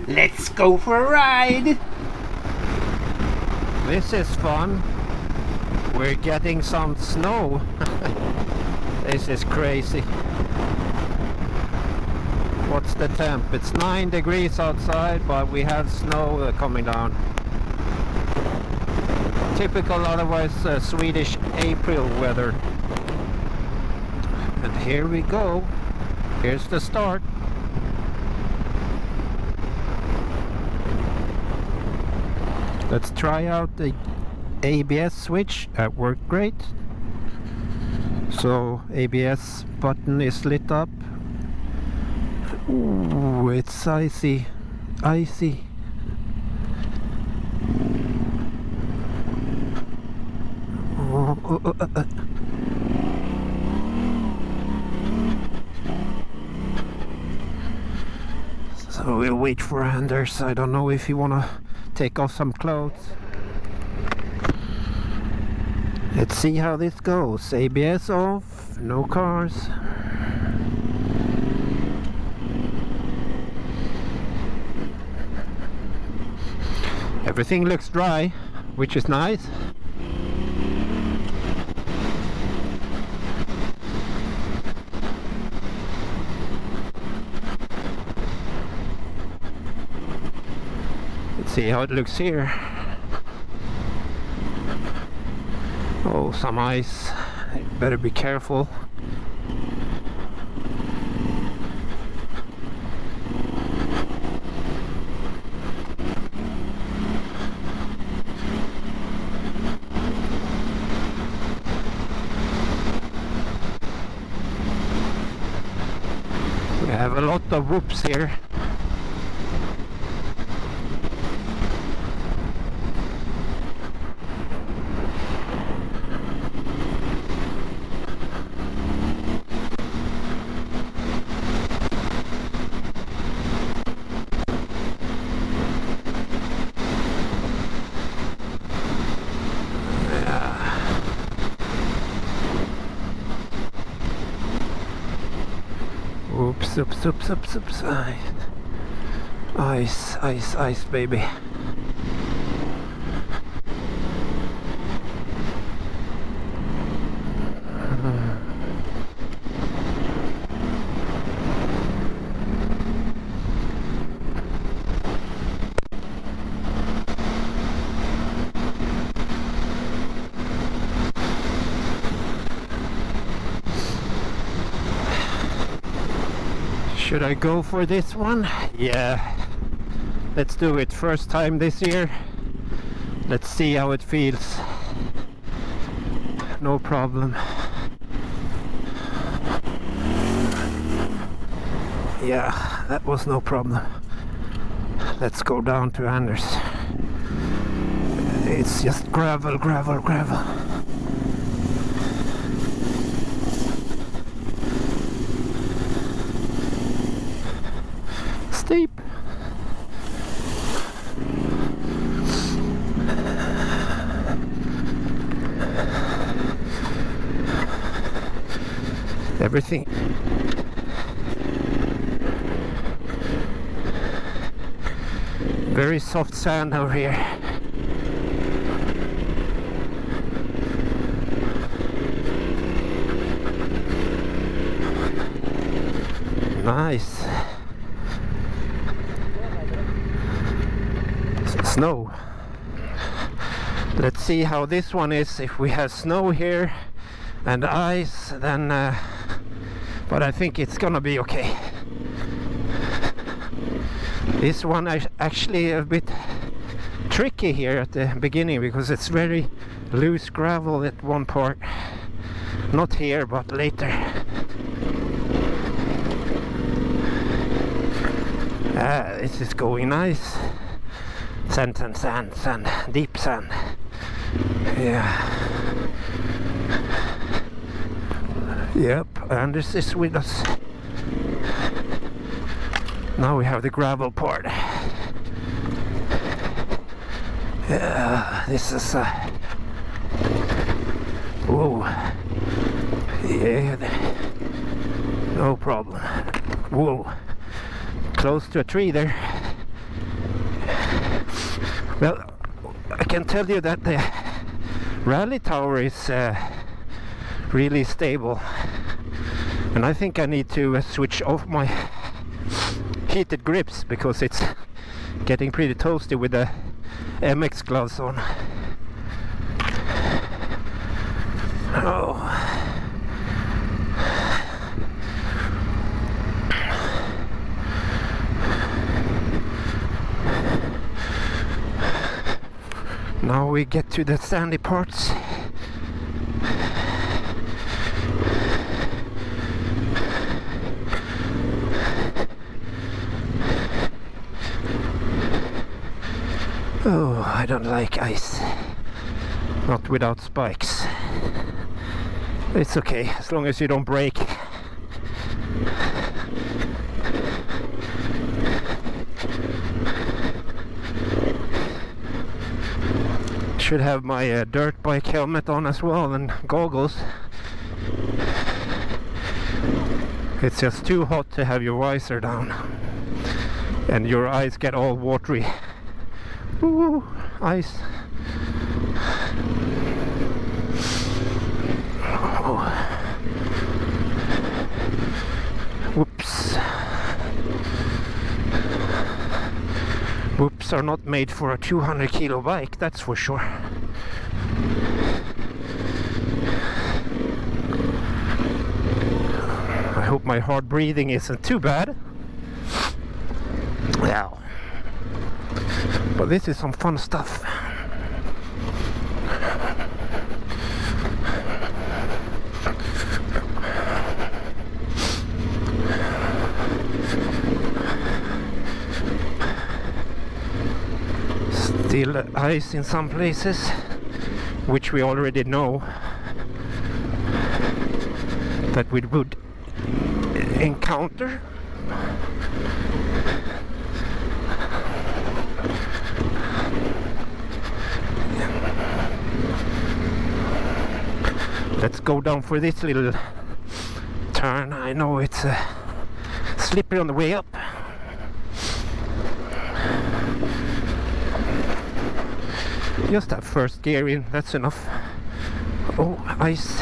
Let's go for a ride! This is fun. We're getting some snow. This is crazy. What's the temp? It's 9 degrees outside, but we have snow coming down. Typical, otherwise Swedish April weather. And here we go. Here's the start. Let's try out the ABS switch. That worked great. So ABS button is lit up. Ooh, it's icy. Icy. So we'll wait for Anders. I don't know if you wanna take off some clothes. Let's see how this goes. ABS off, no cars. Everything looks dry, which is nice. Let's see how it looks here. Oh, some ice. Better be careful. We have a lot of whoops here. Oops. Ice, baby. Should I go for this one? Yeah, let's do it. First time this year. Let's see how it feels. No problem. Yeah, that was no problem. Let's go down to Anders. It's just gravel. Steep. Everything. Very soft sand over here. Nice. Snow. Let's see how this one is. If we have snow here and ice, then but I think it's gonna be okay. This one is actually a bit tricky here at the beginning because it's very loose gravel at one part. Not here, but later. This is going nice. Sand, deep sand. Yeah. Yep, Anders is with us. Now we have the gravel part. Yeah, this is whoa. Yeah, no problem. Whoa, close to a tree there. Well, I can tell you that the rally tower is really stable, and I think I need to switch off my heated grips because it's getting pretty toasty with the MX gloves on. Oh. Now we get to the sandy parts. Oh, I don't like ice. Not without spikes. It's okay, as long as you don't break. Should have my dirt bike helmet on as well and goggles. It's just too hot to have your visor down and your eyes get all watery. Ooh, ice. Oh. Whoops. Whoops are not made for a 200 kilo bike, that's for sure. I hope my hard breathing isn't too bad. Wow. But this is some fun stuff. Still ice in some places, which we already know that we would encounter. Let's go down for this little turn. I know it's slippery on the way up. Just have first gear in, that's enough. Oh, ice.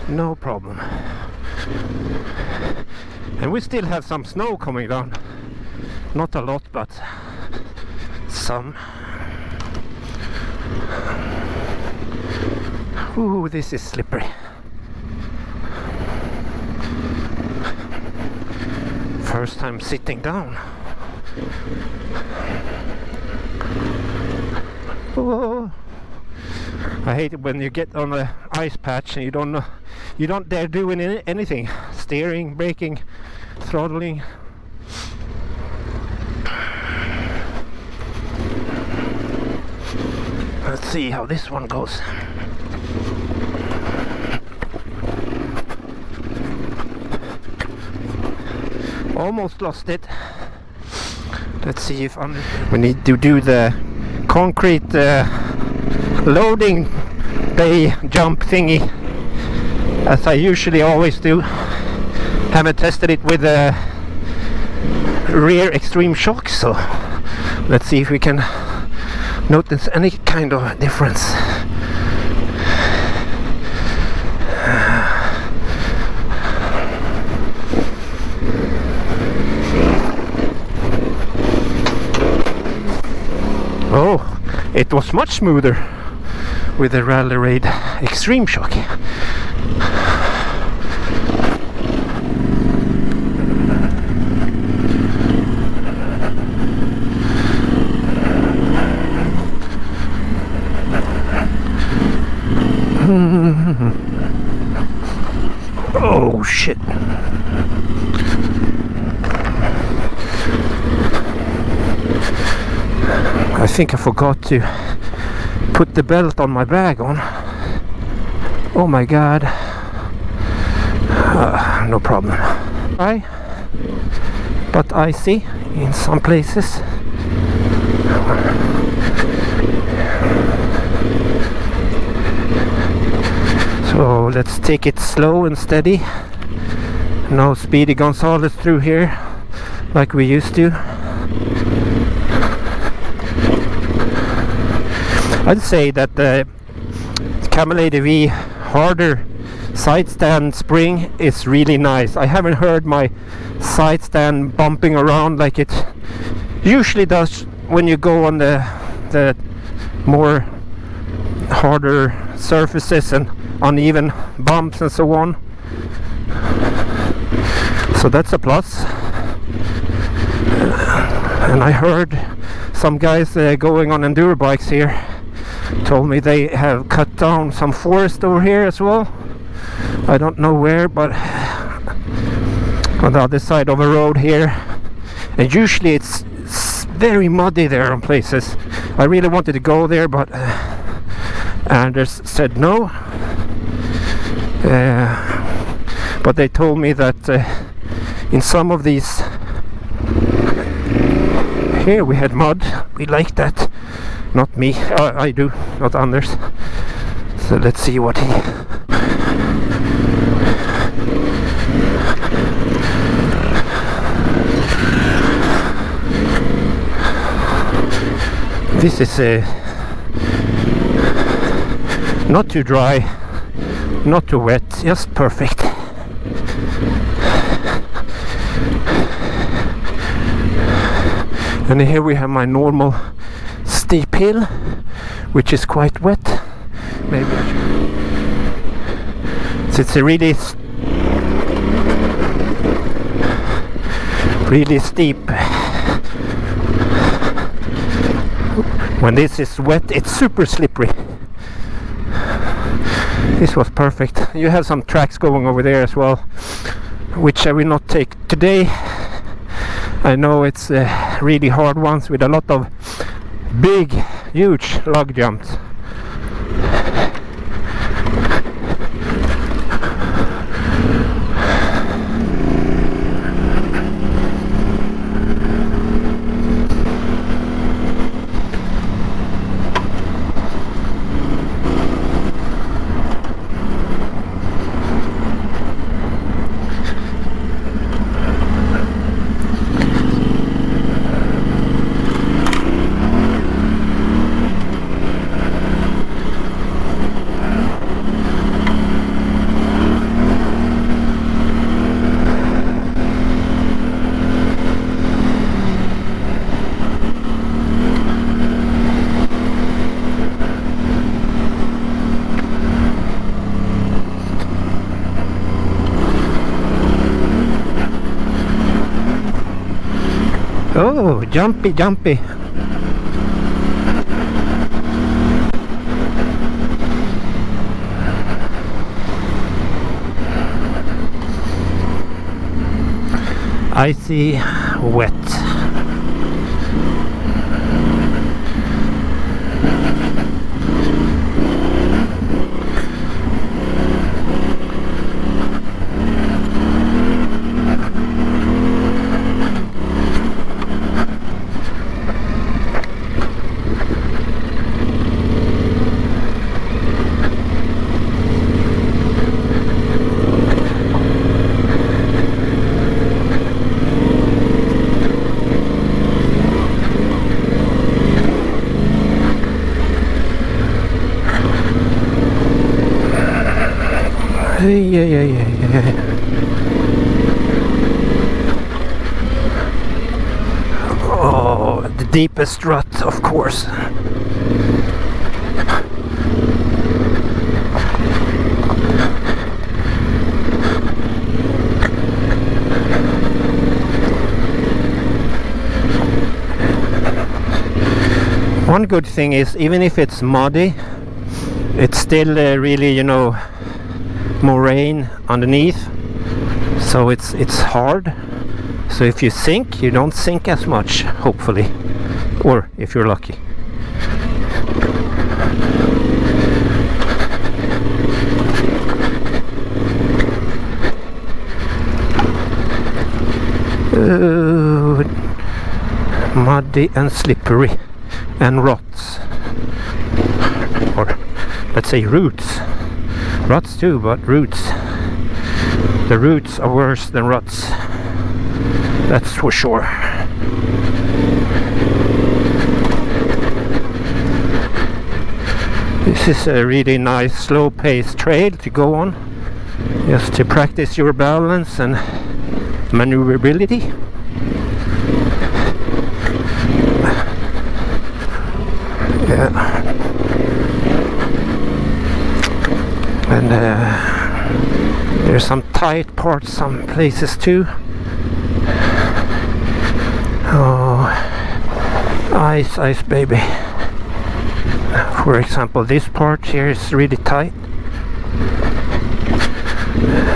No problem. And we still have some snow coming down. Not a lot, but some. Ooh, this is slippery. First time sitting down. Oh, I hate it when you get on the ice patch and you don't know, you don't dare do anything. Steering, braking, throttling. Let's see how this one goes. Almost lost it. Let's see if we need to do the concrete loading bay jump thingy, as I usually always do. Haven't tested it with the rear extreme shock, so let's see if we can notice any kind of difference. Oh, it was much smoother with the Rally Raid Extreme Shock. Oh shit. I think I forgot to put the belt on my bag on. Oh my god. No problem. Dry, but icy in some places. So let's take it slow and steady No Speedy Gonzales through here like we used to. I'd say that the Camel ADV harder side stand spring is really nice. I haven't heard my side stand bumping around like it usually does when you go on the more harder surfaces and uneven bumps and so on. So that's a plus. And I heard some guys going on enduro bikes here told me they have cut down some forest over here as well. I don't know where, but on the other side of a road here. And usually it's very muddy there in places. I really wanted to go there, but Anders said no. But they told me that in some of these here we had mud. We like that. Not me. I do, not Anders. So let's see what he... This is not too dry, not too wet, just perfect. And here we have my normal steep hill, which is quite wet. Maybe I should... So it's a really steep. When this is wet, it's super slippery. This was perfect. You have some tracks going over there as well, which I will not take today. I know it's really hard ones with a lot of big, huge log jumps. Oh, jumpy, jumpy. Icy, wet. Yeah. Oh, the deepest rut, of course. One good thing is, even if it's muddy, it's still really, you know, moraine underneath, so it's hard. So if you sink, you don't sink as much, hopefully, or if you're lucky. Muddy and slippery and rots, or let's say roots. Ruts too, but roots. The roots are worse than ruts. That's for sure. This is a really nice slow-paced trail to go on, just to practice your balance and maneuverability. Yeah. And there's some tight parts some places too. Oh, ice baby. For example, this part here is really tight,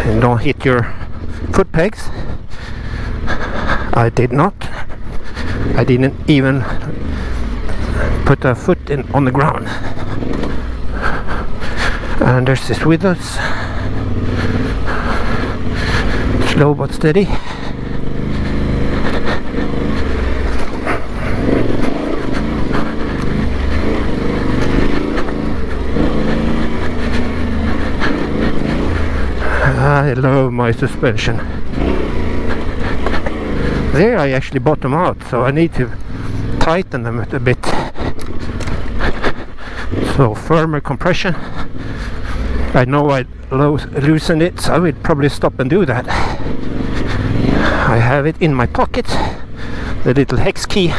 and don't hit your foot pegs. I did not. I didn't even put a foot on the ground. And there's this with us. Slow but steady. I love my suspension. There I actually bottom out, so I need to tighten them a bit. So firmer compression. I know I loosened it, so I would probably stop and do that. I have it in my pocket, the little hex key,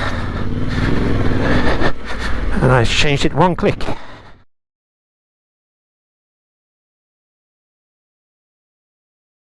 and I changed it one click.